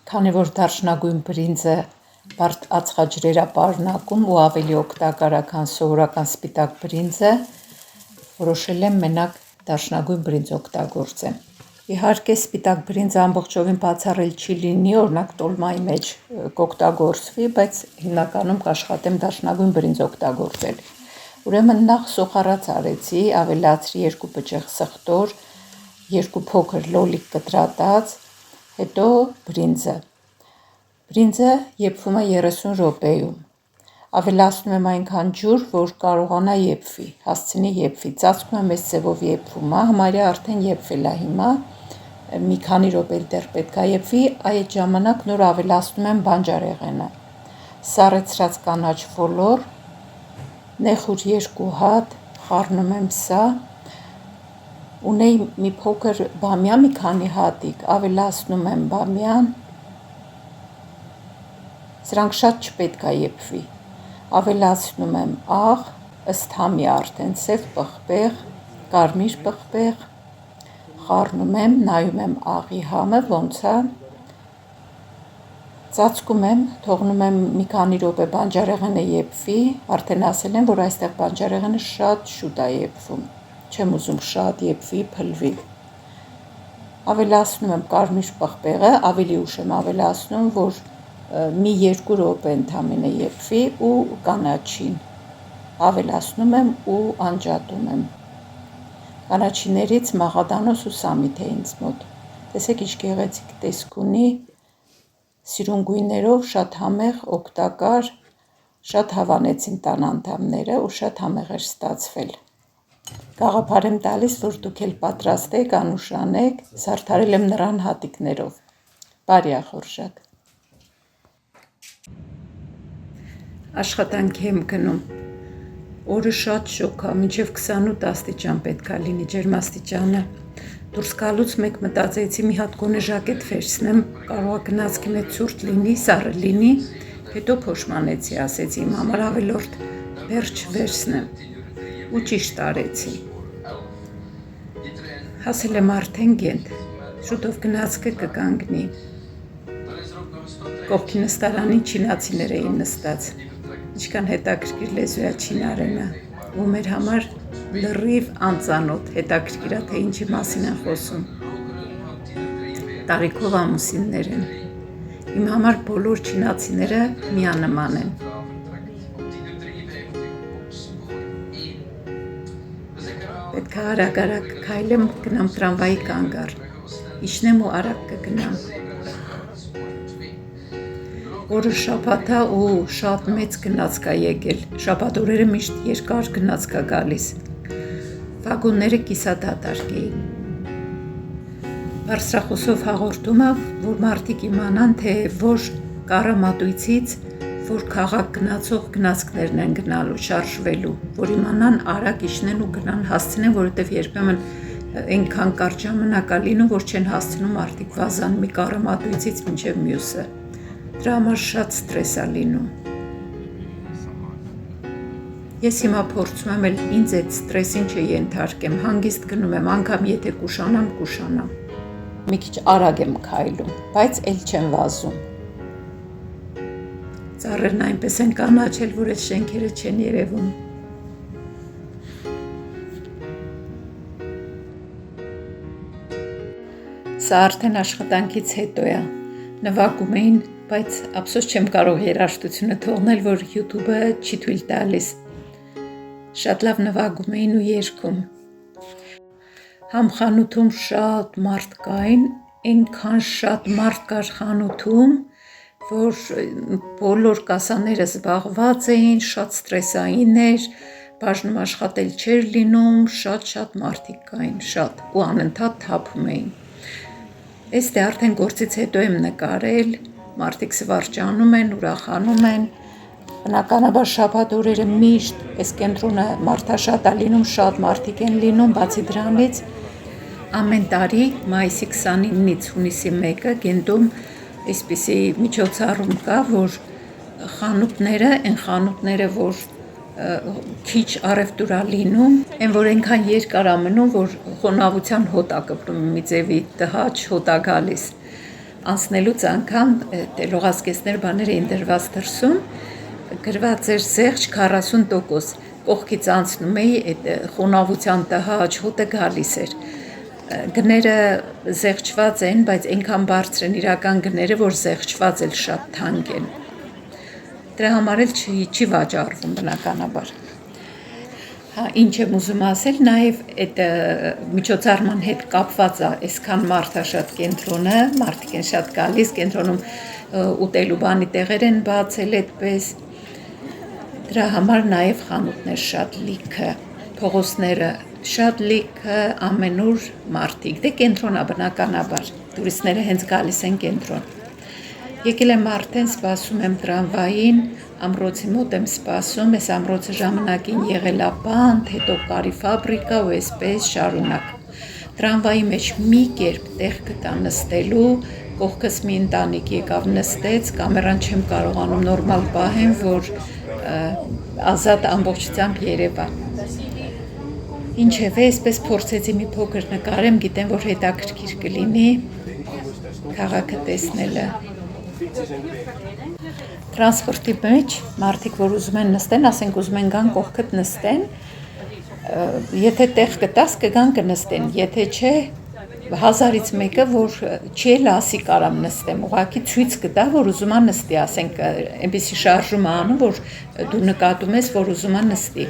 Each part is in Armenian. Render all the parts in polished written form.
Քանի որ դարչնագույն բրինձը բարդ ածխաջրեր է պարունակում ու ավելի օգտակար է, քան սովորական սպիտակ բրինձը, որոշել եմ մենակ դարչնագույն բրինձ օգտագործեմ։ Իհարկե սպիտակ բրինձը ամբողջովին բացառել չի լինի, օրինակ տոլմայի մեջ կօգտագործվի, բայց հիմնականում կաշխատեմ դարչնագույն բրինձ օգտագործել։ Ուրեմն նախ սոխառած արեցի, ավելացրի 2 բջեղ սխտոր, 2 փոքր լոլիկ կտրատած, հետո բրինձը։ Բրինձը եփվում է 30 րոպեում։ Ավելացնում եմ այնքան ջուր, որ կարողանա եփվի, հասցնի եփվի։ Ծածկում եմ այս ձևով եփվում է, համարյա արդեն եփվել է հիմա, մի քանի րոպե դեռ պետք է եփվի, այդ ժամանակ նոր ավելացնում եմ բանջարեղենը։ Սառեցրած կանաչ ոլոր, նեխուր 2 հատ, խառնում եմ սա։ Ունեի մի փոքր բամյա, մի քանի հատիկ, ավելացնում եմ բամյան։ Սրանք շատ չպետք է եփվի։ Ավելացնում եմ աղ, ըստ համի արդեն սև պղպեղ, կարմիր պղպեղ, խառնում եմ, նայում եմ աղի համը ոնց է, ծածկում եմ, թողնում եմ մի քանի րոպե բանջարեղենը եփվի, արդեն ասել եմ, որ այստեղ բանջարեղենը շատ շուտ է եփվում, չեմ ուզում շատ եփվի, փլվի։ Ավելացնում եմ կարմիր պղպեղը, ավելի ուշ եմ ավելացնում, որ մի 2 րոպե ընդամենը եփվի ու կանաչին ավելացնում եմ ու անջատում եմ։ Կանաչիներից մաղադանոս ու սամիթ է ինձ մոտ։ Տեսեք ինչ գեղեցիկ տեսք ունի, սիրուն գույներով, շատ համեղ, օգտակար, շատ հավանեցին տան անդամները ու շատ համեղ էր ստացվել։ Գաղափար եմ տալիս, որ դուք էլ պատրաստեք, անուշանեք, զարդարել եմ նռան հատիկներով։ Բարի ախորժակ։ Աշխատանքի եմ գնում։ Օրը շատ շոգ է, մինչև 28 աստիճան պետք է լինի ջերմաստիճանը։ Դուրս գալուց մեկ մտածեցի մի հատ գոնե ժակետ վերցնեմ, կարող է գնացքի մեջ ցուրտ լինի, սառը լինի, հետո փոշմանեցի, ասեցի իմ համար ավելորդ վերջ վերցնեմ ու ճիշտ արեցի։ Հասել եմ արդեն Գենտ, շուտով գնացքը կկանգնի։ Կողքի նստարանին չինացիներ էին նստած, ինչքան հետաքրքիր լեզու է չինարենը, ու մեր համար լրիվ անծանոթ, հետաքրքիր է, թե ինչի մասին են խոսում։ Տարիքով ամուսիններ են։ Իմ համար բոլոր չինացիները միանման են։ Պետք է արագ քայլեմ, գնամ տրամվայի կանգառ, իջնեմ ու արագ կգնամ։ Օրը շաբաթ է ու շատ մեծ գնացք է եկել, շաբաթ օրերը միշտ երկար գնացք է գալիս։ Վագոնները կիսադատարկ էին։ Բարձրախոսով հաղորդում է, որ մարդիկ իմանան, թե որ կառամատույցից, որ քաղաք գնացող գնացքներն են գնալու, շարժվելու, որ իմանան արագ իջնեն ու գնան հասցնեն, որովհետև երբեմն այնքան կարճ ժամանակ է լինում, որ չեն հասցնում մարդիկ վազան մի կառամատույցից մինչև մյուսը։ Դրա համար շատ ստրես է լինում։ Ես հիմա փորձում եմ էլ ինձ այդ ստրեսին չենթարկեմ, հանգիստ գնում եմ, անգամ եթե կուշանամ։ Մի քիչ արագ եմ քայլում, բայց էլ չեմ վազում։ Ծառերն այնպես են կանաչել, որ այդ շենքերը չեն երևում։ Սա արդեն աշխատանքից հետո է, նվագում էին, բայց ափսոս չեմ կարող երաժշտությունը թողնել, որ YouTube-ը չի թույլ տալիս։ Շատ լավ նվագում էին ու երգում։ Համ խանութում շատ մարդ կային, այնքան շատ մարդ կար խանութում, որ բոլոր կասաները զբաղված էին, շատ ստրեսային էր, բաժնում աշխատել չէր լինում, շատ մարդիկ կային, շատ, ու անընդհատ թափում էին։ Էստե արդեն գործից հետո եմ նկարել, մարդիկ զվարճանում են, ուրախանում են, բնականաբար շաբաթ օրերը միշտ այս կենտրոնը մարդաշատ է լինում, շատ մարդիկ են լինում, բացի դրանից ամեն տարի մայիսի 29-ից հունիսի 1-ը Գենտում այսպիսի միջոցառում կա, որ խանութները, որ քիչ առևտուր է լինում, այն որ այնքան երկար է մնում, որ խոնավության հոտ է կպրում մի ձևի տհաճ հոտ է գալիս։ անցնելուց անգամ լողազգեստներ բաներ էին դրված դրսում, գրված էր զեղչ 40%, կողքից անցնում էի, այդ խոնավության տհաճ հոտը գալիս էր։ Գները զեղչված են, բայց այնքան բարձր են իրական գները, որ զեղչված էլ շատ թանկ են։ Դրա համար էլ չի վաճառվում բնականաբար։ Ինչ եմ ուզում ասել, նաև այդ միջոցառման հետ կապված է այսքան մարդա շատ կենտրոնը, մարդիկ են շատ գալիս, կենտրոնում ուտելու բանի տեղեր են բացել այդպես։ Դրա համար նաև խանութներ շատ լիքը, փողոցները շատ լիքը, ամենուր մարդիկ, դե կենտրոնա բնականաբար, տուրիստները հենց գալիս են կենտրոն։ Եկել եմ արդեն, սպասում եմ տրամվային, ամրոցի մոտ եմ սպասում, այս ամրոցը ժամանակին եղել է բանտ, հետո կարի ֆաբրիկա ու այսպես շարունակ։ Տրամվայի մեջ մի կերպ տեղ գտա նստելու, կողքս մի ընտանիք եկավ նստեց, կամերան չեմ կարողանում նորմալ պահեմ, որ ազատ ամբողջությամբ երևա։ Ինչևէ, այսպես փորձեցի մի փոքր նկարեմ, գիտեմ, որ հետաքրքիր կլինի քաղաքը տեսնելը։ Տրանսպորտի մեջ մարդիկ, որ ուզում են նստեն, ասենք ուզում են գան կողքդ նստեն, եթե տեղ գտաս կգան կնստեն, եթե չէ, 1000-ից մեկը, որ չի էլ ասի կարամ նստեմ, ուղղակի ցույց կտա, որ ուզում է նստի, ասենք այնպեսի շարժում է անում, որ դու նկատում ես, որ ուզում է նստի,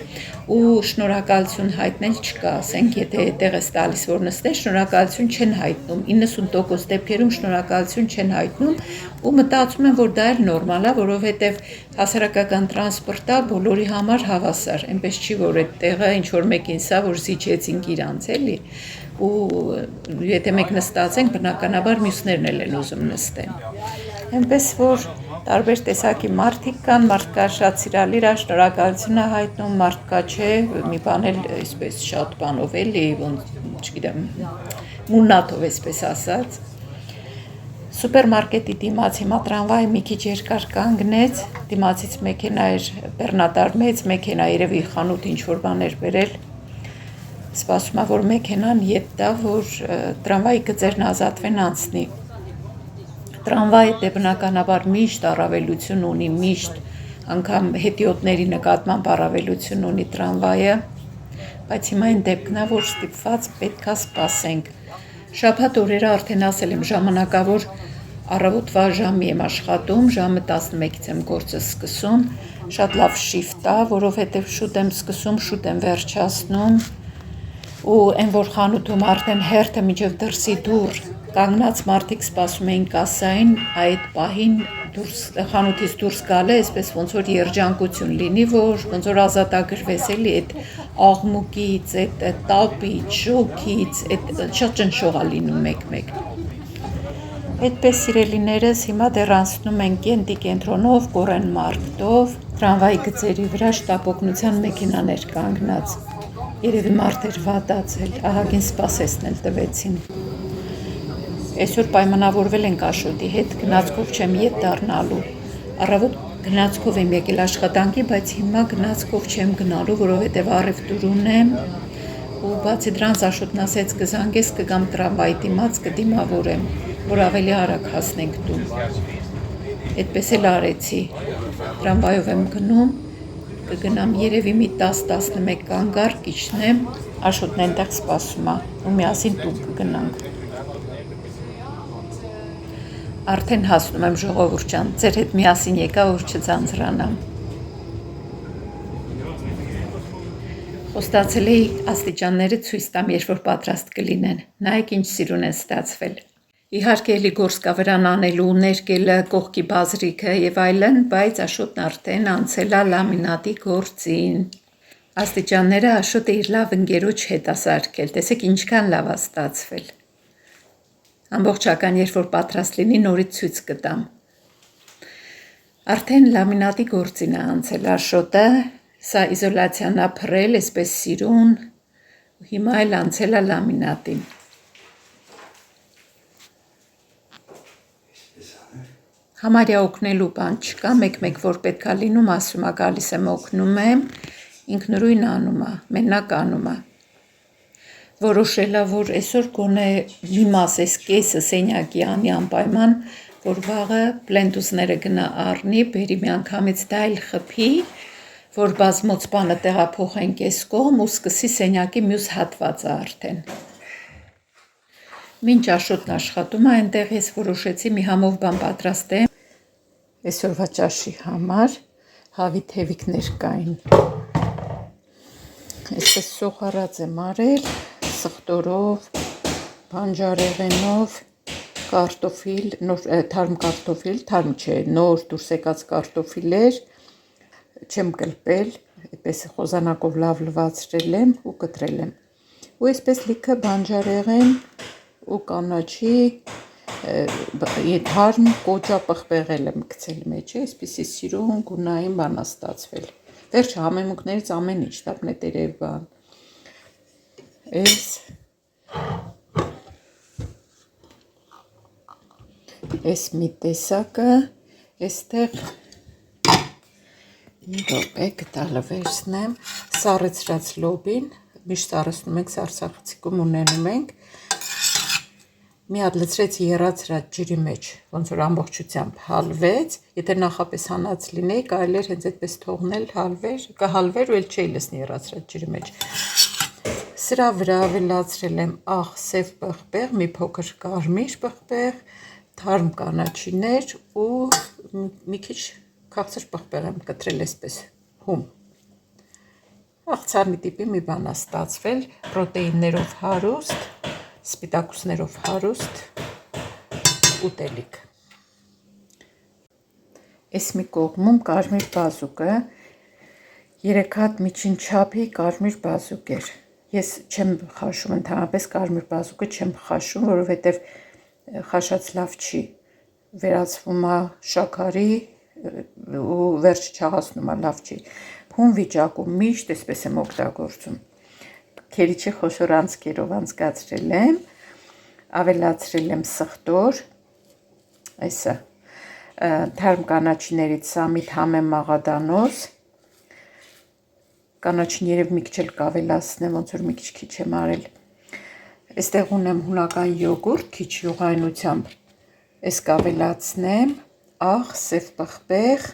ու շնորհակալություն հայտնել չկա, ասենք եթե տեղ ես տալիս, որ նստես, շնորհակալություն չեն հայտնում, 90% դեպքերում շնորհակալություն չեն հայտնում, ու մտածում են, որ դա էլ նորմալ է, որովհետև հասարակական տրանսպորտը բոլորի համար հավասար, այնպես չի, որ այդ տեղը ինչ որ մեկին սա, որ զիջեցինք իրանց, էլի, ու եթե մեկ նստած ենք, բնականաբար մյուսներն էլ են ուզում նստեն։ Այնպես որ տարբեր տեսակի մարդիկ կան, մարդկա շատ սիրալիր է, շնորհակալություն է հայտնում, մարդկա չէ, մի բան էլ այսպես շատ բանով էլի, չգիտեմ, մուննաթով այսպես ասած։ Սուպերմարկետի դիմաց հիմա տրամվայի մի քիչ երկար կանգնեց, դիմացից մեքենա էր, բեռնատար մեծ մեքենա, երևի խանութ ինչ-որ բաներ բերել, սպասում է, որ մեքենան ետ տա, որ տրամվայի գծերն ազատվեն անցնի։ Տրամվայը դե բնականաբար միշտ առավելություն ունի, միշտ անգամ հետիոտների նկատմամբ առավելություն ունի տրամվայը, բայց հիմա այն դեպքն է, որ ստիպված պետք է սպասենք։ Շաբաթ օրերը արդեն ասել եմ, ժամանակավոր առավոտվա ժամի եմ աշխատում, ժամը 11-ից եմ գործը սկսում, շատ լավ շիֆտ է, որովհետև շուտ եմ սկսում, շուտ եմ վերջացնում, ու այն որ խանութում արդեն հերթը մինչև դրսի դուռ կանգնած մարդիկ սպասում էին կասային, այդ պահին խանութից դուրս գալը, այսպես ոնց որ երջանկություն լինի, որ ոնց որ ազատագրվես էլի այդ աղմուկից, այդ տապից, շոկից, այդ շատ ճնշող է լինում մեկ-մեկ։ Այդպես սիրելիներս հիմա դեռ անցնում են Կենտի կենտրոնով, Կորեն մարքտով, տրամվայի գծերի վրա շտապօգնության մեքենաներ կանգնած։ Երևի մարդ էր վատացել, ահագին սպասեցնել տվեցին։ Այսօր պայմանավորվել ենք Աշոտի հետ, գնացքով չեմ ետ դառնալու։ Առավոտ գնացքով եմ եկել աշխատանքի, բայց հիմա գնացքով չեմ գնալու, որովհետև առևտուր ունեմ, ու բացի դրանց Աշոտն ասեց կզանգես կգամ տրամվայի դիմաց կդիմավորեմ, որ ավելի արագ հասնենք տուն։ Այդպես էլ արեցի։ Տրամվայով եմ գնում, կգնամ երևի մի 10-11 կանգար կիջնեմ, Աշոտն այնտեղ սպասում է, ու միասին տուն կգնանք։ Արդեն հասնում եմ ժողովուրդ ջան, ձեր հետ միասին եկա, որ չձանձրանամ։ Խոստացել էի աստիճանները ցույց տամ, երբ որ պատրաստ կլինեն։ Նայեք ինչ սիրուն են ստացվել։ Իհարկե էլի գործ կա վրան անելու, ներկելը, կողքի բազրիքը եւ այլն, բայց Աշոտն արդեն անցել է լամինատի գործին։ Աստիճանները Աշոտը իր լավ ընկերոջ հետ է սարքել, տեսեք ինչքան լավ է ստացվել։ Ամբողջական երբ որ պատրաստ լինի նորից ցույց կտամ։ Արդեն լամինատի գործին է անցել Աշոտը, սա իզոլացիան է փռել, այսպես սիրուն, հիմա էլ անցել է լամինատին։ Համարյա օգնելու բան չկա, մեկ-մեկ որ պետք է լինում, ասում է գալիս եմ օգնում եմ, ինքնուրույն անում է, մենակ անում է։ որոշելա, որ այսօր գոնե մի մաս էս կեսը սենյակի անի անպայման, որ վաղը պլենտուսները գնա առնի, բերի մի անգամից դա էլ խփի, որ բազմոց բանը տեղափոխենք այս կողմ ու սկսի սենյակի մյուս հատվածը արդեն։ Մինչ Աշոտն աշխատում է այնտեղ, ես որոշեցի մի համով բան պատրաստեմ այսօրվա ճաշի համար, հավի թևիկներ կային։ Այսպես սոխարած եմ արել, սխտորով, բանջարեղենով, կարտոֆիլ, թարմ կարտոֆիլ, թարմ չէ, նոր դուրս եկած կարտոֆիլեր, չեմ կլպել, այդպես խոզանակով լավ լվացրել եմ ու կտրել եմ։ Ու այսպես լիքը բանջարեղեն ու կանաչի թարմ կոճա պղպեղել եմ գցել մեջը, այսպեսի սիրուն գունային բան է ստացվել։ Վերջը համեմունքներից ամեն ինչ, տապնետերև բան։ Այս մի տեսակը, այստեղ րոպե գտալը վերցնեմ, սառեցրած լոբին, միշտ սառեցնում ենք, սարսափցիկում ունենում ենք, մի հատ լցրեց եռացրած ջրի մեջ, ոնց որ ամբողջությամբ հալվեց, եթե նախապես հանած լինեի, կարելի էր հենց այդպես թողնել, կհալվեր ու էլ չէի լցնի եռացրած ջրի մեջ։ Սրա վրա ավելացրել եմ աղ սև պղպեղ, մի փոքր կարմիր պղպեղ, թարմ կանաչիներ ու մի քիչ քաղցր պղպեղ եմ կտրել այսպես հում։ Աղցանի տիպի մի բան է ստացվել, պրոտեիններով հարուստ, սպիտակուցներով հարուստ ուտելիք։ Այս մի կողմում կարմիր բազուկը, 3 հատ միջին չափի կարմիր բազուկ էր։ Ես չեմ խաշում, ընդհանրապես կարմիր բազուկը չեմ խաշում, որովհետև խաշած լավ չի, վերածվում է շաքարի ու վերջը չաղացնում է, լավ չի։ Հում վիճակում միշտ այսպես եմ օգտագործում։ Քերիչի խոշոր անցքերով անցկացրել եմ, ավելացրել եմ սխտոր, այսը թարմ կանաչիներից սամիտ համեմ մաղադանոց, կանաչին երև մի քիչ էլ կավելացնեմ, ոնց որ մի քիչ եմ արել։ Այստեղ ունեմ հունական յոգուրտ, քիչ յուղայնությամբ, այս կավելացնեմ, աղ, սև պղպեղ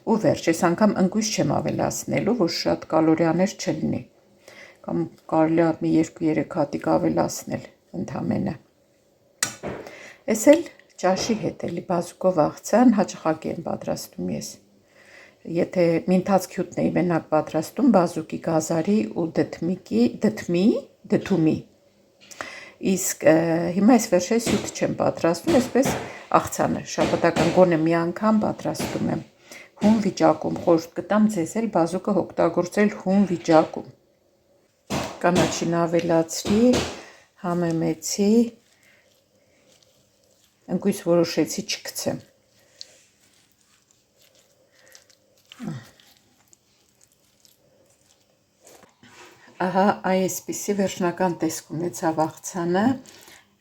ու վերջ, այս անգամ ընկույզ չեմ ավելացնելու, որ շատ կալորիաներ չլինի, կամ կարելի է մի 2-3 հատիկ ավելացնել ընդամենը։ Այս էլ ճաշի հետ էլի բազուկով աղցան հաճախակի եմ պատրաստում ես։ Եթե մի ընթացքի ուտն էի մենակ պատրաստում, բազուկի, գազարի ու դդումի, իսկ հիմա այս վերջերս սյուտ չեմ պատրաստում, այսպես աղցանը շաբաթական գոնե մի անգամ պատրաստում եմ։ Հում վիճակում, խորհուրդ կտամ ձեզ էլ բազուկը օգտագործել հում վիճակում։ Կանաչին ավելացրի, համեմեցի, ընկույզ որոշեցի չգցեմ։ Ահա այսպիսի վերջնական տեսք ունեցավ աղցանը,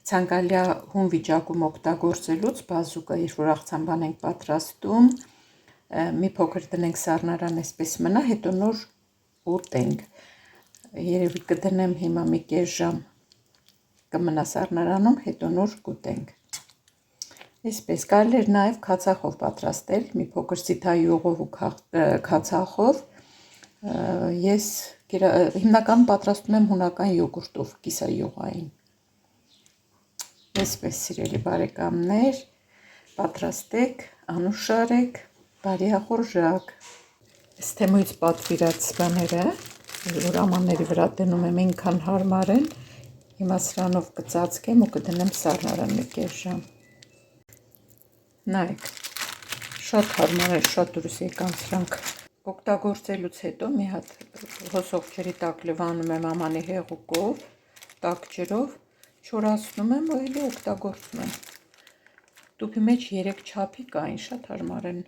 ցանկալի է հում վիճակում օգտագործելուց բազուկը, երբ որ աղցան բան ենք պատրաստում, մի փոքր դնենք սառնարան այսպես մնա, հետո նոր ուտենք։ Երևի կդնեմ հիմա մի կես ժամ կմնա սառնարանում, հետո նոր կուտենք։ Այսպես կարելի էր նաև քացախով պատրաստել, մի փոքր սիթայուղով ու քացախով, ես հիմնականում պատրաստում եմ հունական յոգուրտով, կիսայուղային։ Այսպես սիրելի բարեկամներ, պատրաստեք, անուշարեք, բարի ախորժակ։ Այս թեմույց պատվիրած բաները, որ ամանների վրա դնում եմ, այնքան հարմար են, հիմա սրանով կծածկեմ ու կդնեմ սառնարան մի կես ժամ։ Նայեք, շատ հարմար է, շատ դուրս եկան սրանք։ Օգտագործելուց հետո մի հատ հոսող ջրի տակ լվանում եմ ամանի հեղուկով, տաք ջրով, չորացնում եմ ու էլի օգտագործում եմ։ Տուփի մեջ 3 չափի կային, շատ հարմար են։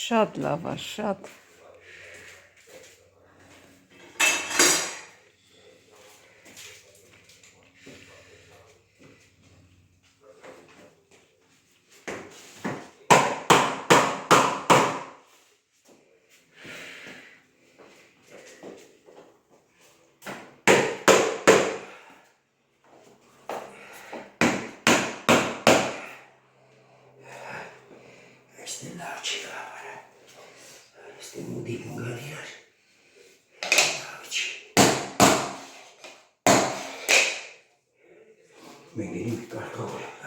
Շատ լավ է, շատ։ Մենք կարող ենք։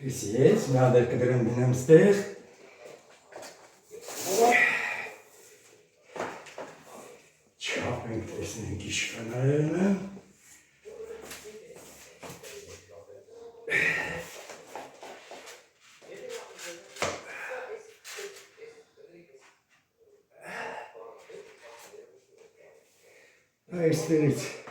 Ես մի հատ կդրեմ դնեմ ստեղ։ Չափենք տեսնենք իշխանայինը։ Այստեղից